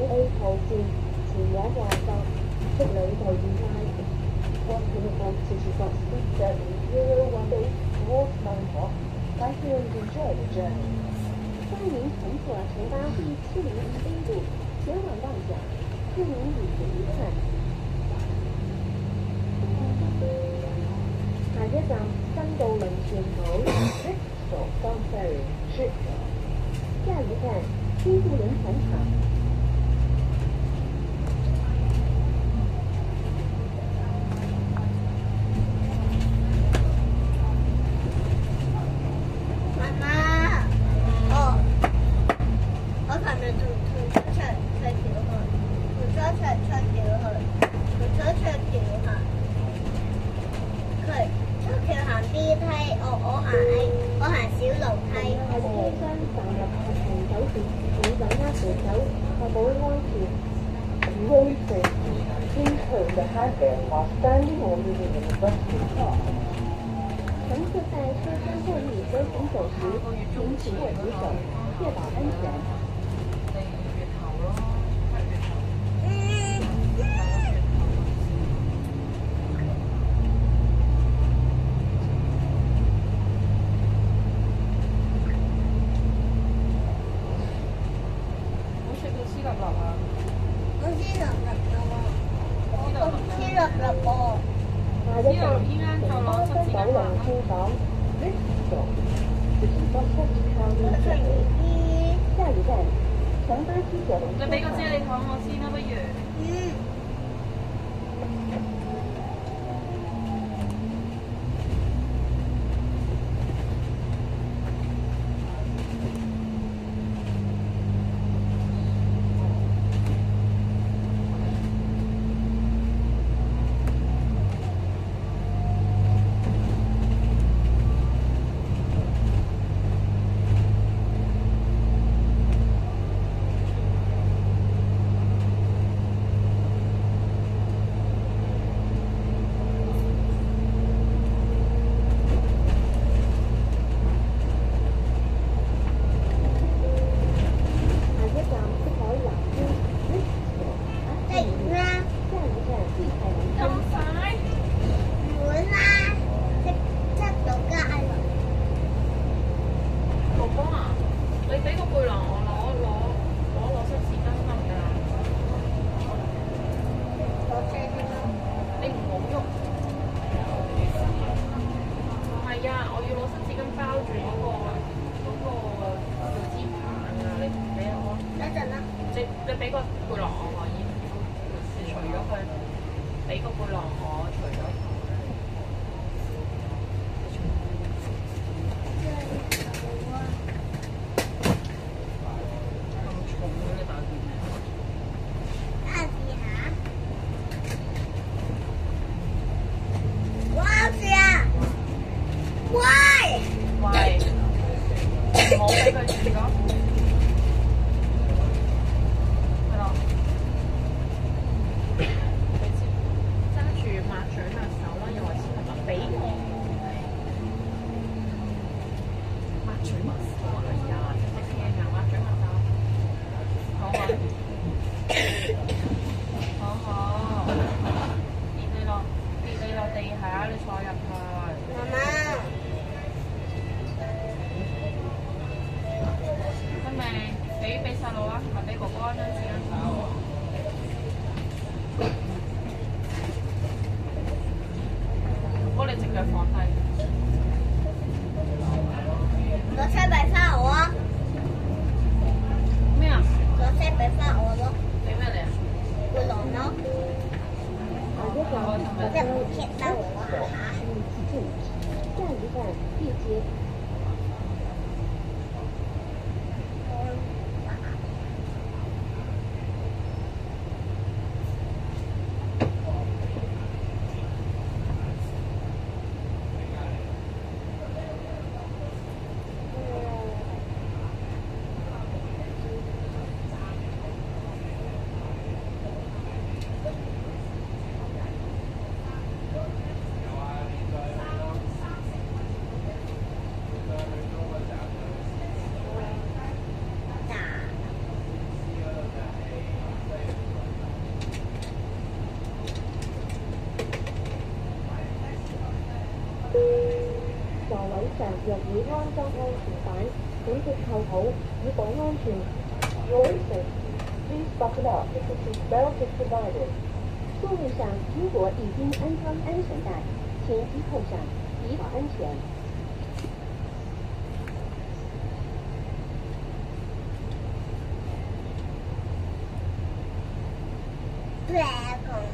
A 途線前往旺角，速里圖現街。What beautiful city bus that Euro 1A towards Bangkok. I hope you enjoy the journey. 欢迎乘坐乘搭第701A 路前往旺角，祝您旅途愉快。下一站新渡輪船島 Bristol Down Ferry 是。下一站新渡轮船厂。乘客在车厢站立和行走时，请握扶手，确保安全。你俾個啫喱糖我先啦，不如。你俾個背囊我可以，你除咗佢，俾個背囊我除咗佢。咁重嘅你打算咩？大姐，我姐，喂，喂，冇俾佢住咗。常若以安裝安全帶，本節扣好，以保安全。Your safety. Please buckle up if the seat belt is provided. 座位上如果已经安装安全带，请系扣上，以保安全。Dragon.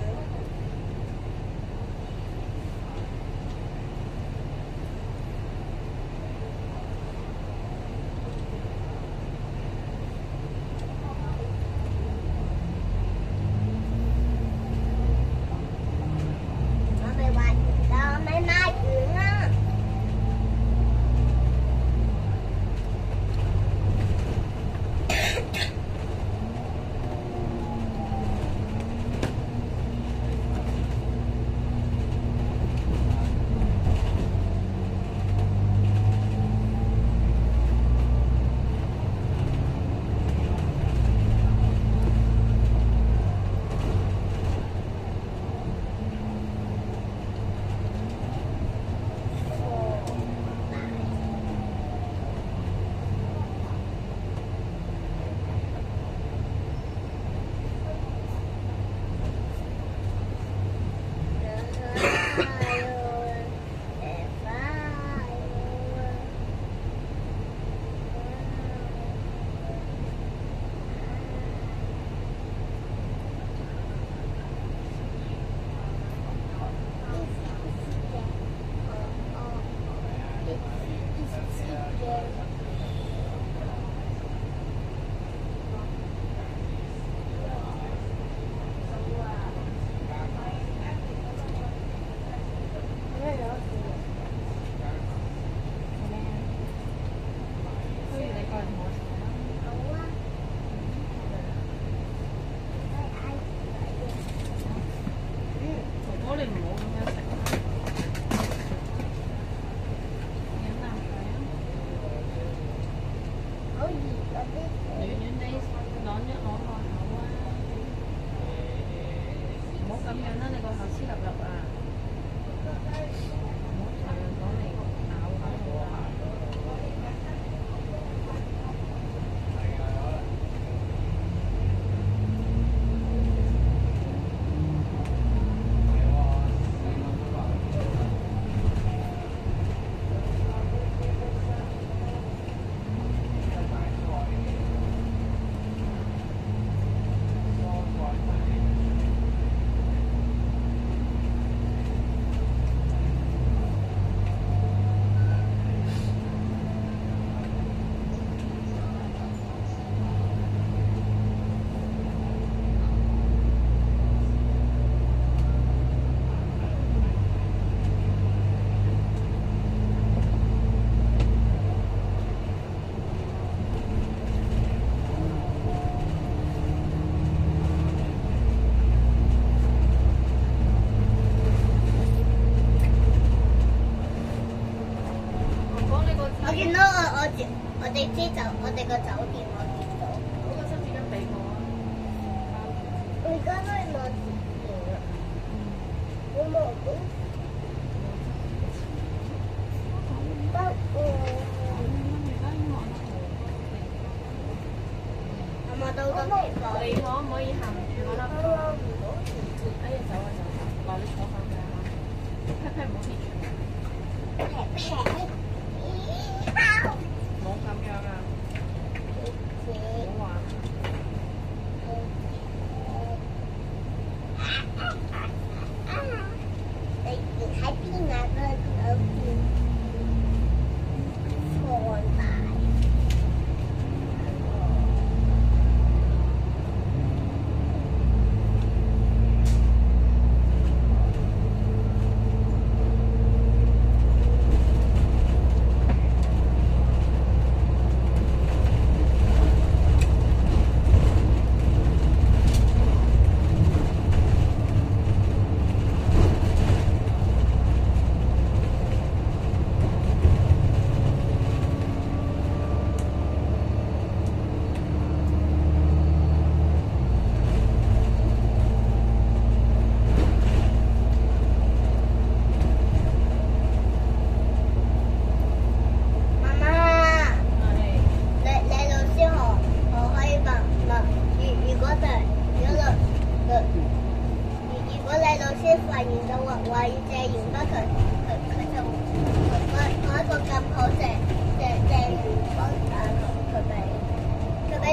我哋個酒店我見到。嗰個濕紙巾俾我啊！我而家都係攞紙巾啊！我冇到。不過，係咪到咗地方？你可唔可以行住嗰粒鐘？哎呀，走啊走啊！嗱，你坐上去啊！劈劈唔好跌住。冇咁樣啊！唔好玩。你喺邊啊？嗰邊錯大。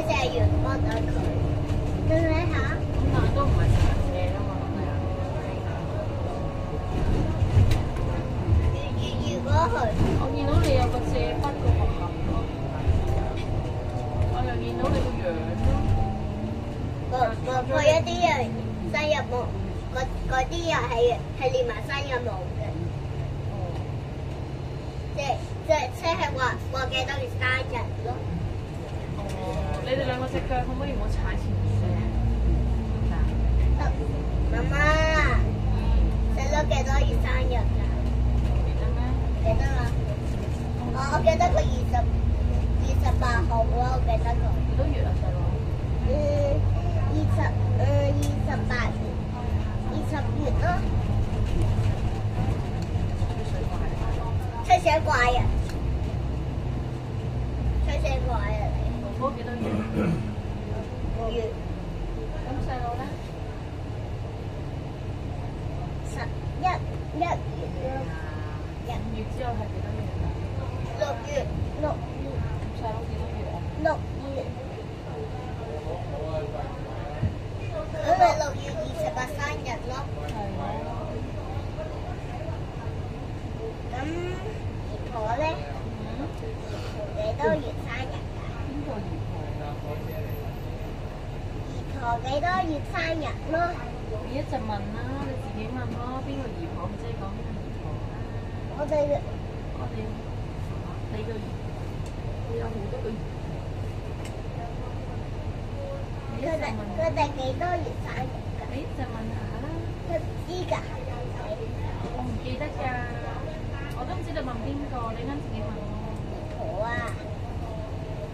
射完幫咗佢。你睇下，咁但係都唔係成日射㗎嘛，係啊。如果佢，我見到你有個借筆嗰個盒咯，我又見到你個樣咯。佢一啲人生日夢，嗰啲又係連埋生日夢嘅，即係話幾多月生日咯。哦，你哋兩個隻腳可唔可以唔好踩前面咧？得，媽媽，細佬幾多月生日㗎？記得咩？記得啦。我記得佢28號咯，我記得佢。幾多月啊，細佬28月，20月咯。吹水怪啊！吹水怪啊！哥哥幾多月5月。咁細佬咧1月咯。5月之後係幾多月啊6月。細佬幾多月啊6月。因為6月28生日咯。係咯。咁姨婆咧？姨婆幾多月生日㗎？邊個姨婆啊？姨婆幾多月生日咯？你一直問啦，你自己問咯，邊個姨婆即係講邊個姨婆啊？我哋你個姨婆，你有好多個姨婆。佢哋幾多月生日㗎？你就問下啦。佢唔知㗎。我唔記得㗎，我都唔知道問邊個，你啱自己問咯。婆啊！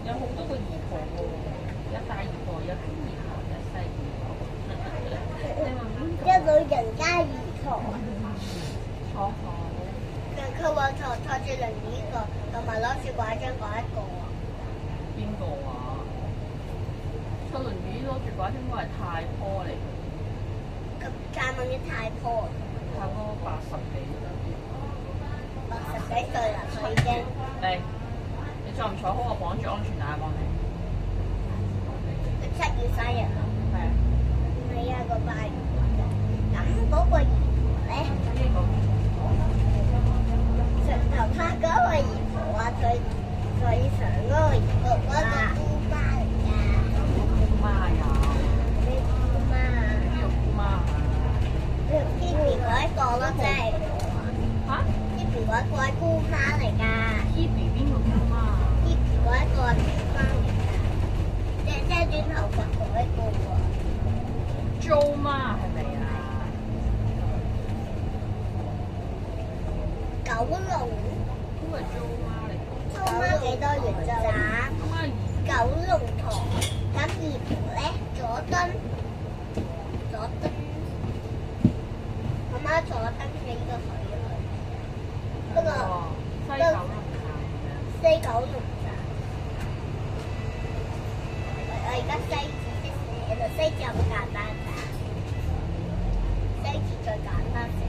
有好多個姨婆喎，有大姨婆，有中姨婆，有細姨婆。你問邊個？一老人家姨婆。坐好。佢話坐住輪椅個，同埋攞住拐杖嗰一個啊。邊個啊？坐輪椅攞住拐杖嗰係太婆嚟嘅。咁再問啲太婆。太婆80幾啦。 80幾歲啦，佢已經。你坐唔坐好？我綁住安全帶幫你。佢7月生日啊。係啊。係啊，個8月。咁嗰個姨婆咧？呢個。上頭他嗰個姨婆啊，最上嗰個姨婆嗰個姑媽嚟㗎。姑媽呀？咩姑媽啊？邊個姑媽啊？呢邊嗰一個咯，即係。嚇？呢邊嗰一個係姑媽嚟㗎。呢邊邊個姑媽啊？呢邊嗰一個係姑媽嚟㗎，即係短頭髮嗰一個喎。租媽係咪啊？九龍。都係租媽嚟㗎。租媽幾多月咋？租媽九龍塘。咁姨婆咧？佐敦。我媽佐敦幾個水去？不過西九龍站。我而家西字識寫啦，西字好簡單㗎，西字最簡單寫。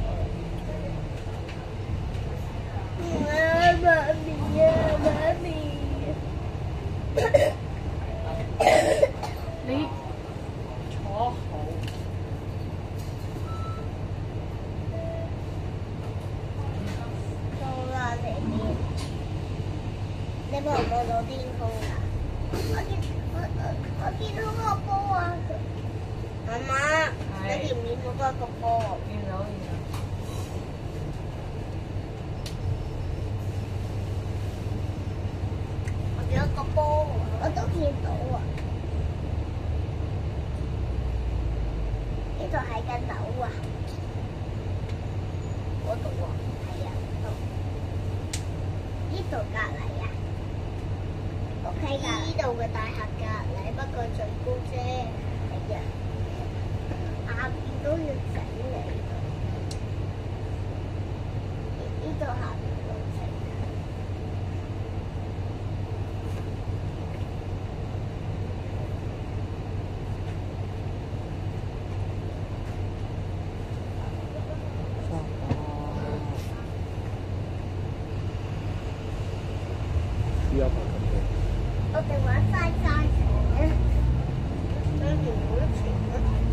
媽咪啊，媽咪！你坐好。到啦，你望唔望到天空啊？我見到個波啊！媽媽，你見唔見到嗰個波？見到。我見到個波，我都見到啊！呢度係緊樓啊！嗰度啊，係啊，呢度隔離啊，OK 㗎。呢度嘅大廈隔離，不過最高啫，係啊，下邊都要整嚟。呢度下邊都整。需要把它我哋玩晒船，跟住嗰啲船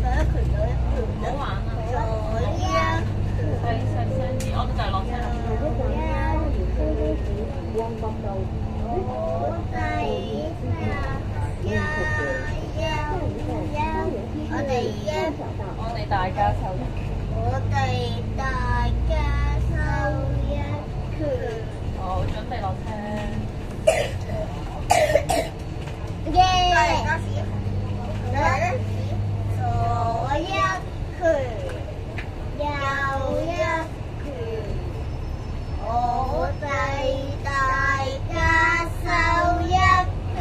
上一拳有一拳，唔好玩啦，左一細聲啲，我哋就係落車啦。光光道，我哋我哋大家受益。我哋大家收一拳。好，準備落車。耶！左一拳，右一拳，我哋大家收一拳。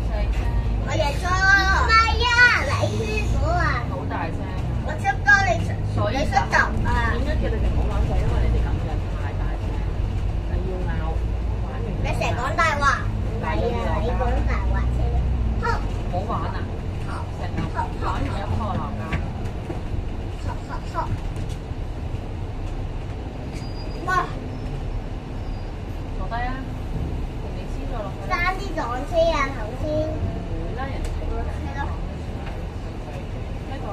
細聲，我贏咗。唔係啊，你輸咗啊！好大聲啊！我出多你出頭啊！點解叫你哋唔好玩就係因為你哋咁嘅太大聲，係要鬧玩完。你成日講大話。唔係啊，你講大話先。好。唔好玩啊！成日玩完一鋪鬧交。哇！坐低啊！同你黐咗落去啦。爭啲撞車啊！頭先。唔會啦，人哋睇到係咯。呢個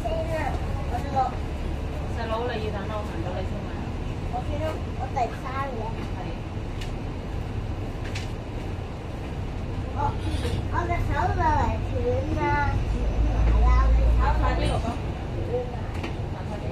車啦，我呢個細佬，你要等我行到你先咪。我見到我第三嘅。係。我隻手就嚟斷啦，斷埋啦！我隻手快啲，哥哥。斷埋。快啲。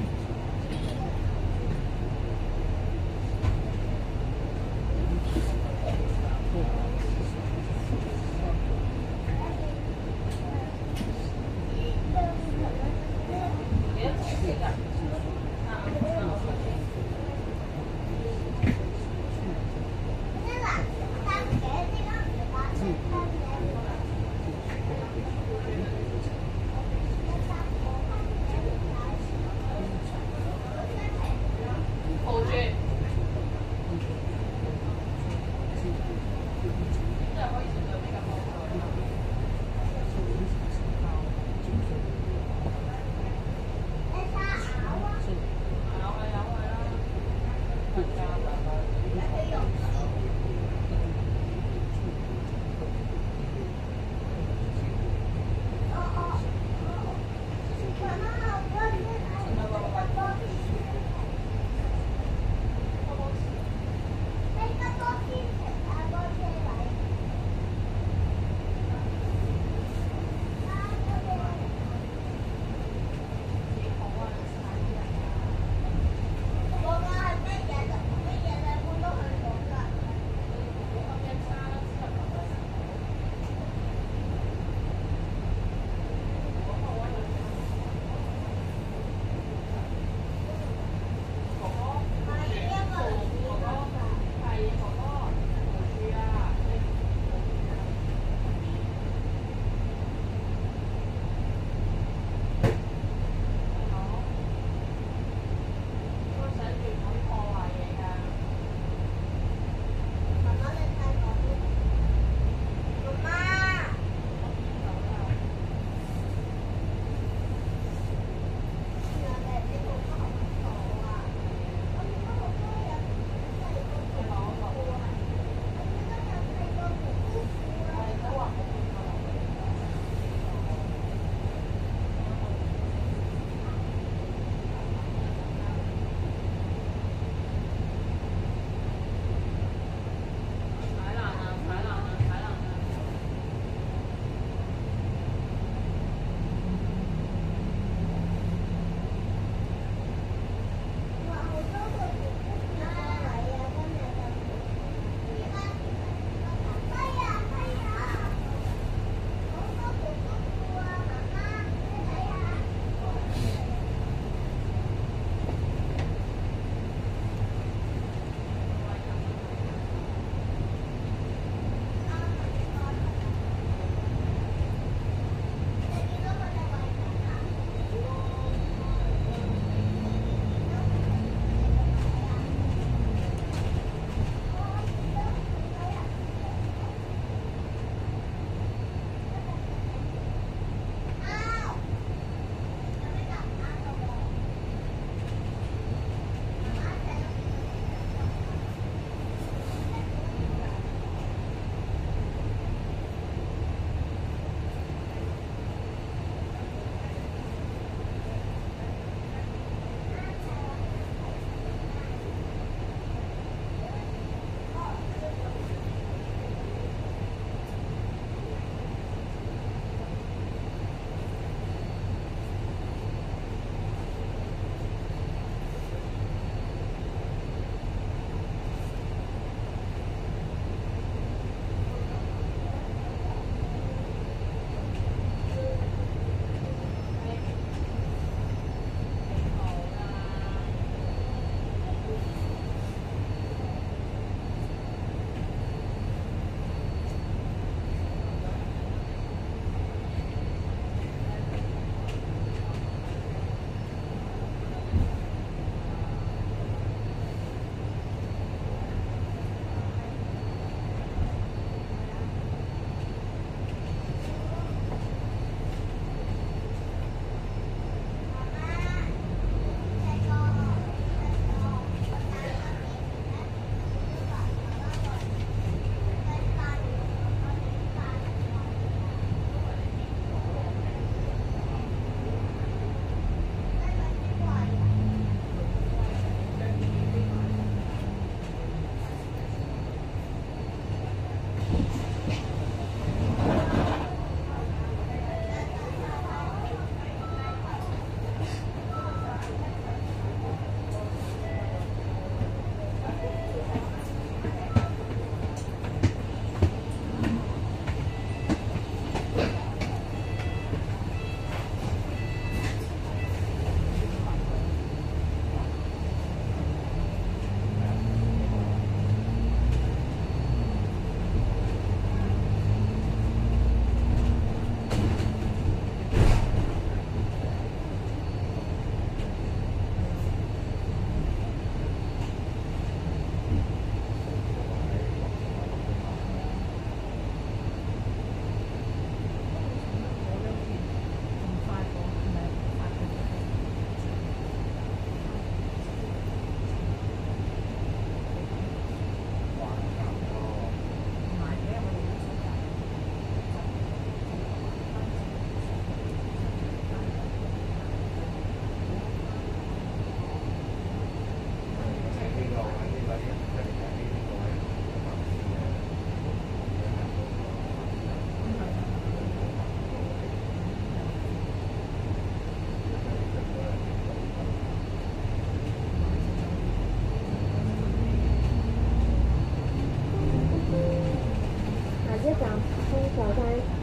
走在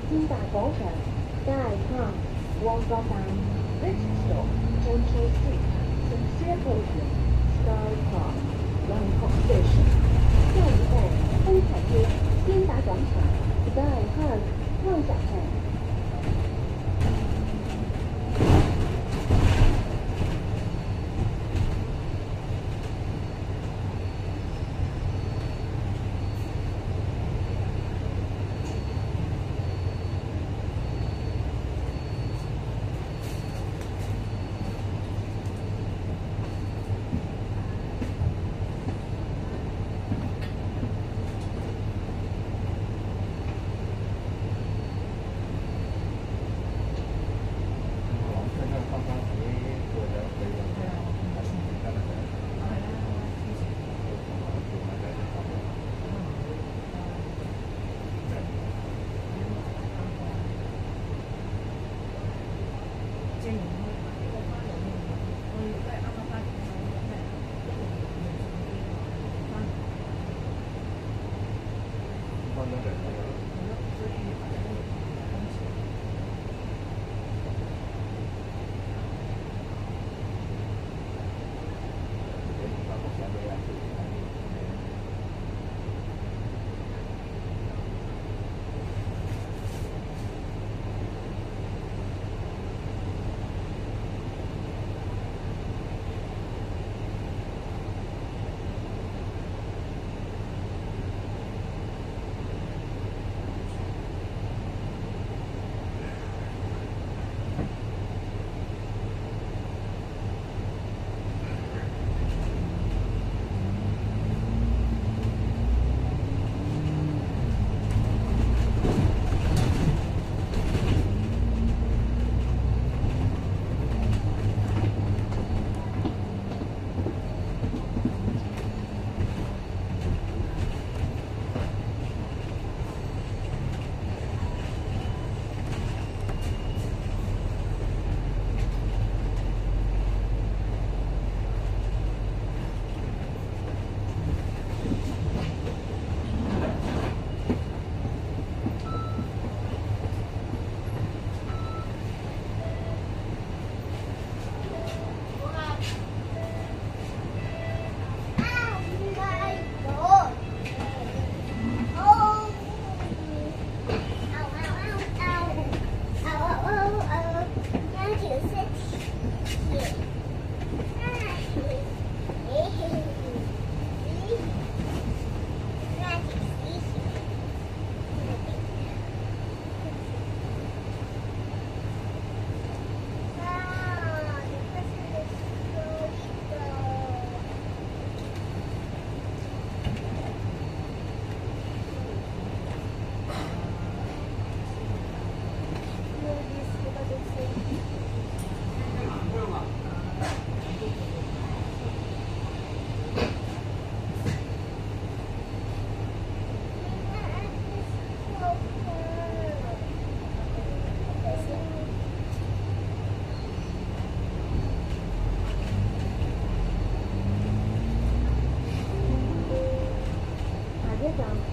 金大广场，Sky Park、旺角站、Bristol、Central Street、St. Stephen's、Sky Park、Bangkok Station。下一站丰台街、金达广场、Sky Park、旺角站。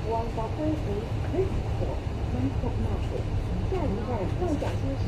旺角分局 Bristol Bangkok Market， 下一站旺角街市。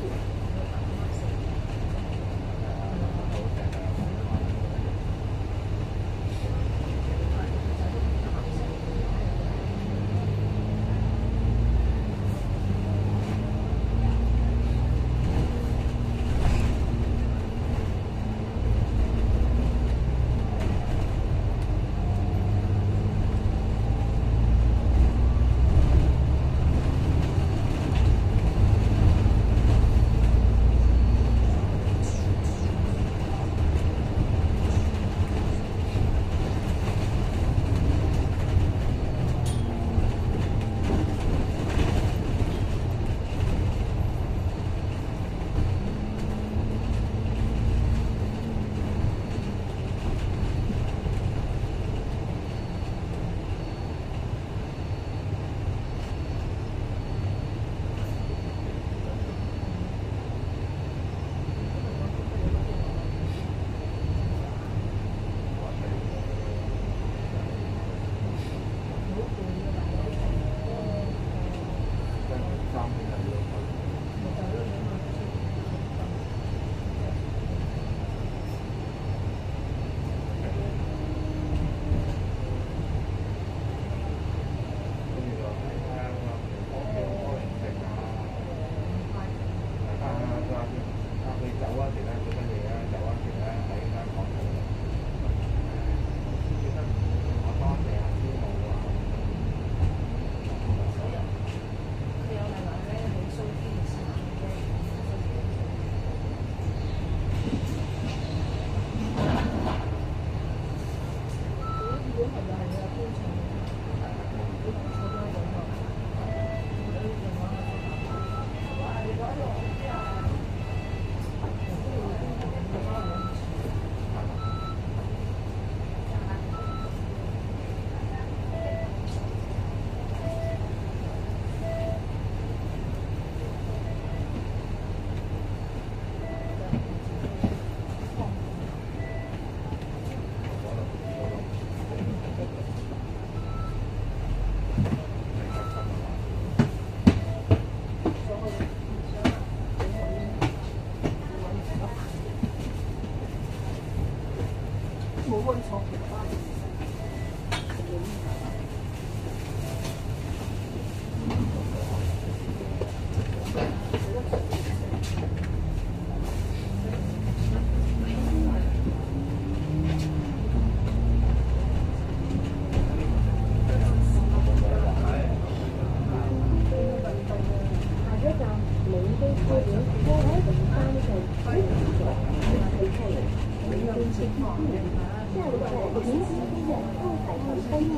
下一站临沂医院后海城分院。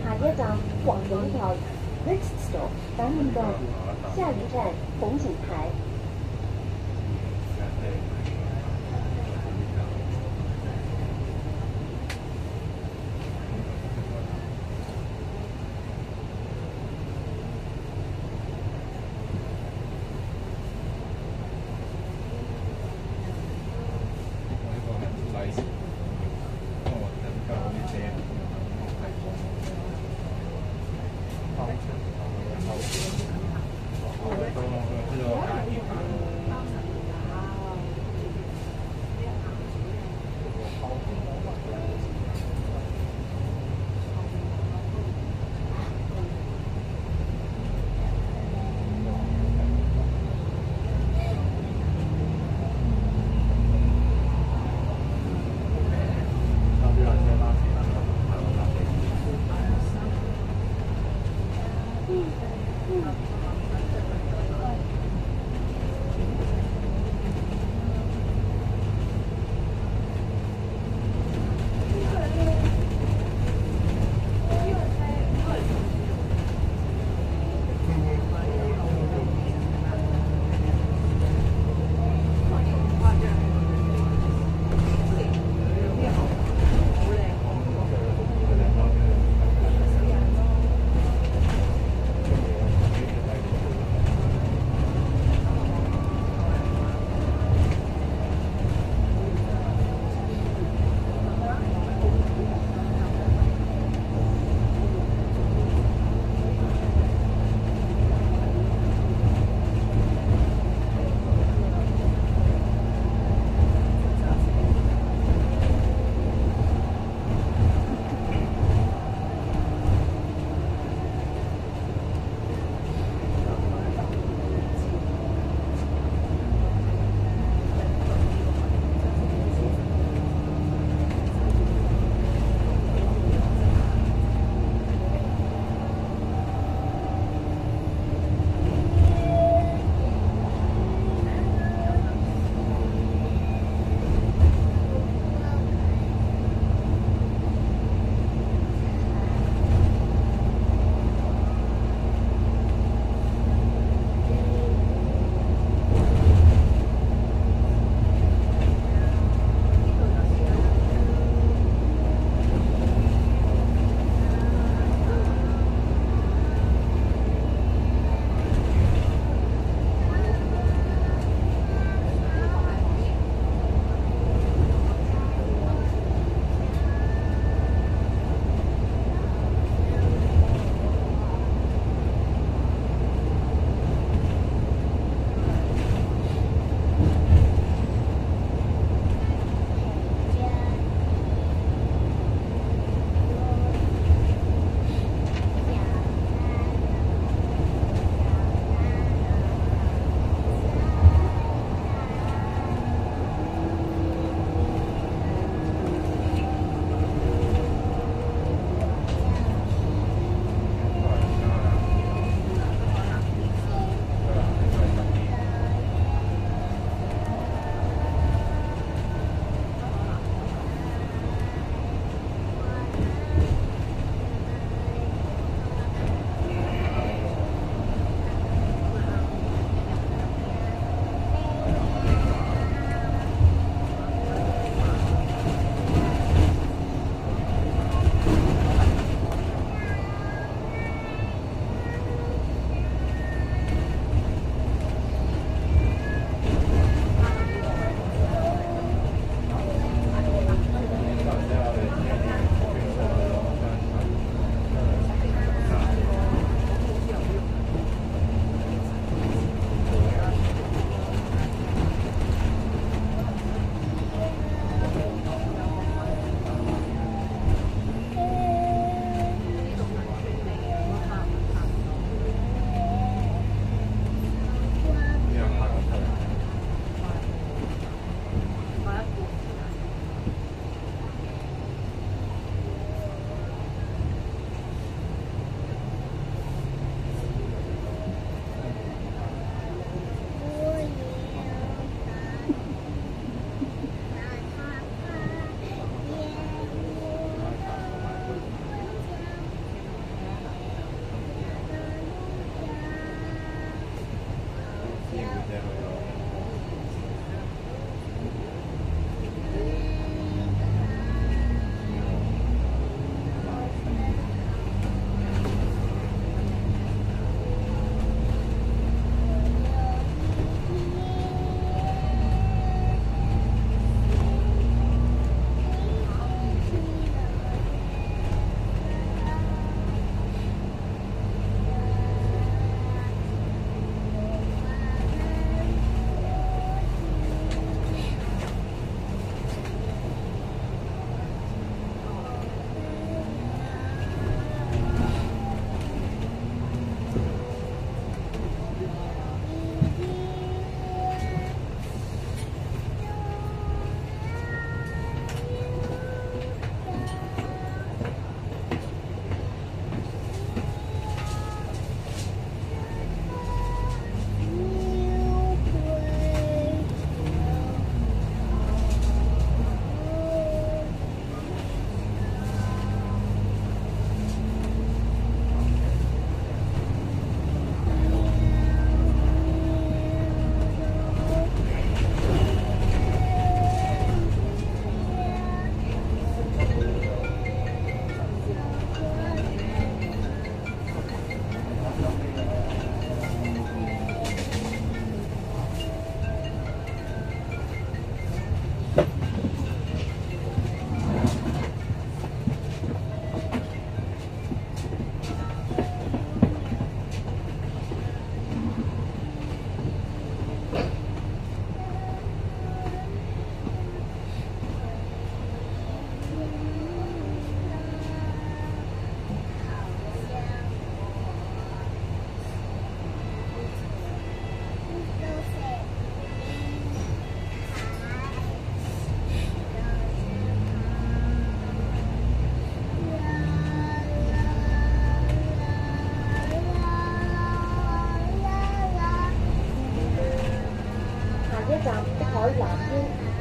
下一站广荣道 ，Next stop 南门道，下一站红景台。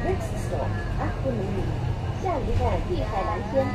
Next stop, Aquamarine. 下一站碧海蓝天。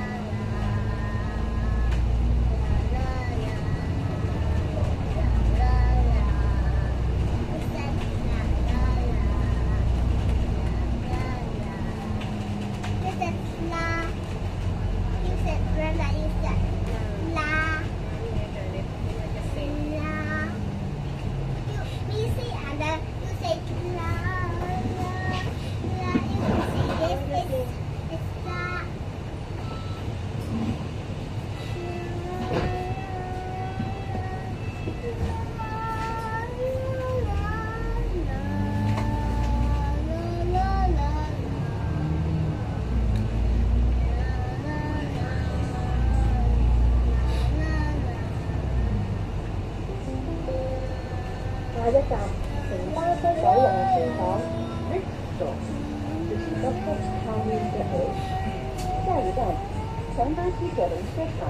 下一站，城巴西九龍線港 Bristol， 這是北北靠面嘅河。下一站，城巴西九龍車廠。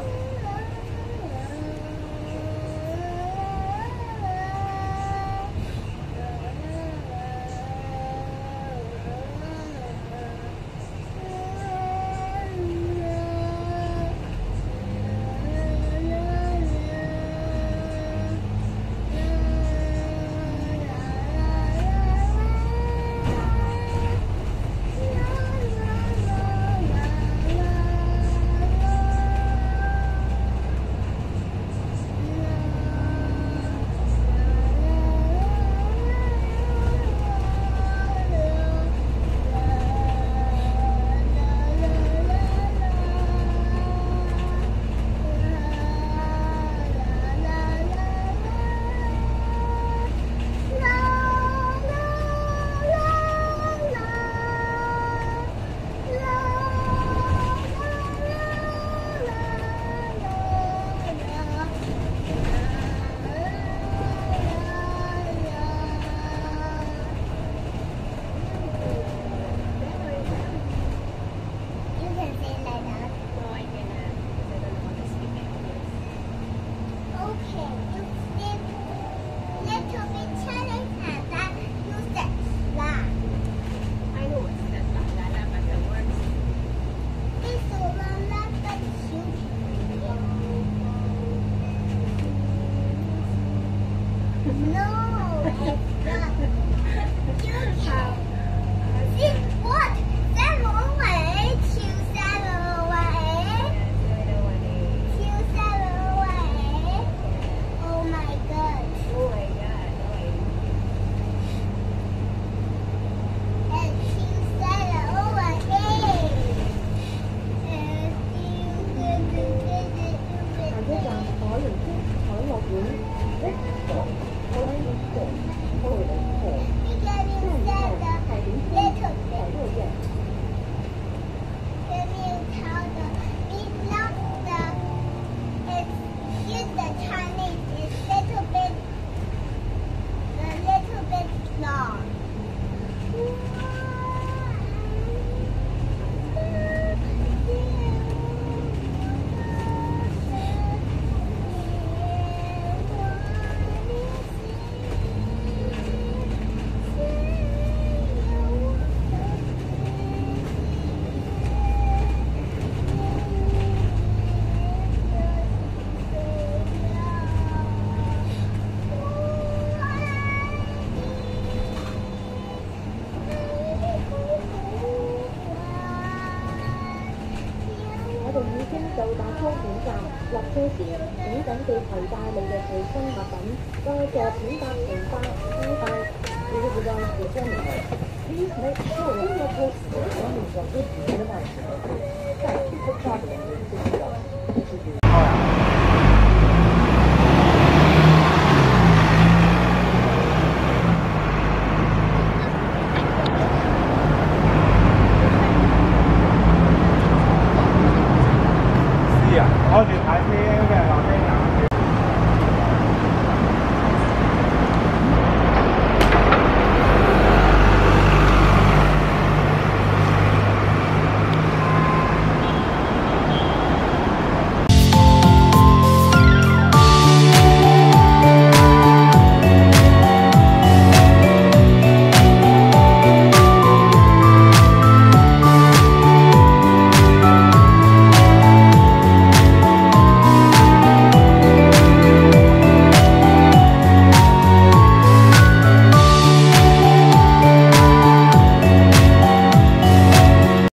到達終點站，落車時請緊記攜帶你嘅隨身物品，在坐錢搭乘巴攜帶。Please make sure that your post is on your good device. Thank you for traveling with